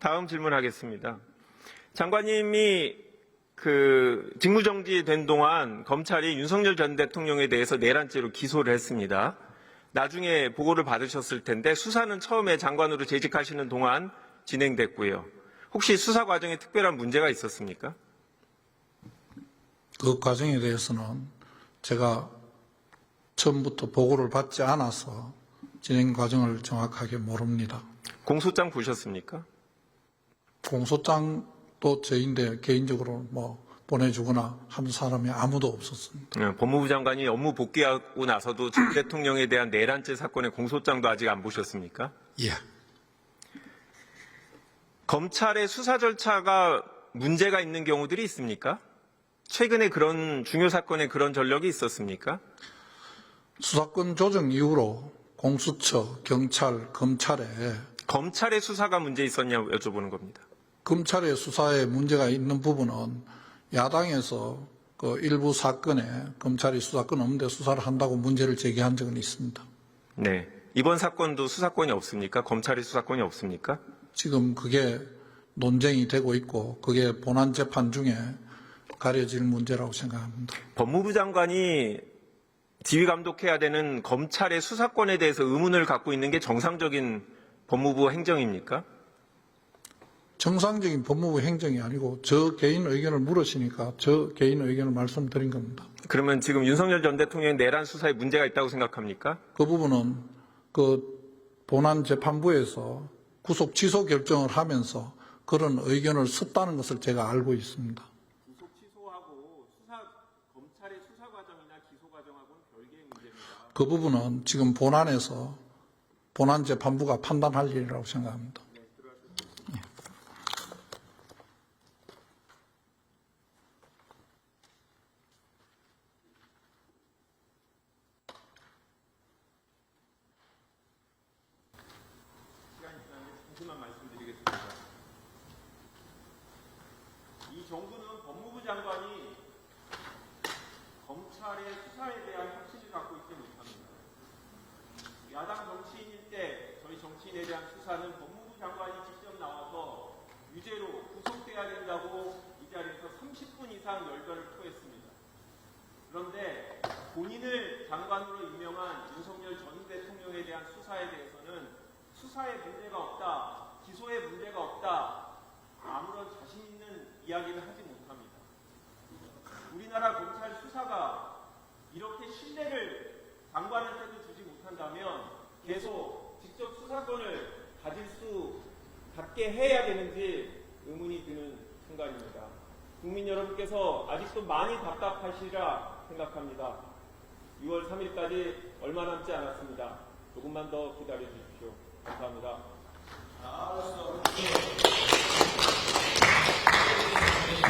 다음 질문하겠습니다. 장관님이 직무정지된 동안 검찰이 윤석열 전 대통령에 대해서 내란죄로 기소를 했습니다. 나중에 보고를 받으셨을 텐데 수사는 처음에 장관으로 재직하시는 동안 진행됐고요. 혹시 수사 과정에 특별한 문제가 있었습니까? 그 과정에 대해서는 제가 처음부터 보고를 받지 않아서 진행 과정을 정확하게 모릅니다. 공소장 보셨습니까? 공소장도 저희인데 개인적으로 보내주거나 한 사람이 아무도 없었습니다. 법무부 장관이 업무 복귀하고 나서도 전 대통령에 대한 내란죄 사건의 공소장도 아직 안 보셨습니까? 예. 검찰의 수사 절차가 문제가 있는 경우들이 있습니까? 최근에 그런 중요 사건에 그런 전력이 있었습니까? 수사권 조정 이후로 공수처, 경찰, 검찰의 수사가 문제 있었냐고 여쭤보는 겁니다. 검찰의 수사에 문제가 있는 부분은 야당에서 그 일부 사건에 검찰이 수사권 없는데 수사를 한다고 문제를 제기한 적은 있습니다. 네. 이번 사건도 수사권이 없습니까? 검찰의 수사권이 없습니까? 지금 그게 논쟁이 되고 있고 그게 본안 재판 중에 가려질 문제라고 생각합니다. 법무부 장관이 지휘 감독해야 되는 검찰의 수사권에 대해서 의문을 갖고 있는 게 정상적인 법무부 행정입니까? 정상적인 법무부 행정이 아니고 저 개인 의견을 물으시니까 저 개인 의견을 말씀드린 겁니다. 그러면 지금 윤석열 전 대통령의 내란 수사에 문제가 있다고 생각합니까? 그 부분은 그 본안 재판부에서 구속 취소 결정을 하면서 그런 의견을 썼다는 것을 제가 알고 있습니다. 구속 취소하고 검찰의 수사 과정이나 기소 과정하고는 별개의 문제입니다. 그 부분은 지금 본안에서 본안 재판부가 판단할 일이라고 생각합니다. 잠시만 말씀드리겠습니다. 이 정부는 법무부 장관이 검찰의 수사에 대한 확신을 갖고 있지 못합니다. 야당 정치인일 때 저희 정치인에 대한 수사는 법무부 장관이 직접 나와서 유죄로 구속돼야 된다고 이 자리에서 30분 이상 열변을 토했습니다. 그런데 본인을 장관으로 임명한 윤석열 전 대통령에 대한 수사에 대해서는 수사에 문제가 없다, 기소에 문제가 없다, 아무런 자신 있는 이야기를 하지 못합니다. 우리나라 검찰 수사가 이렇게 신뢰를 장관한테도 주지 못한다면 계속 직접 수사권을 갖게 해야 되는지 의문이 드는 순간입니다. 국민 여러분께서 아직도 많이 답답하시리라 생각합니다. 6월 3일까지 얼마 남지 않았습니다. 조금만 더 기다려 주십시오. 감사합니다.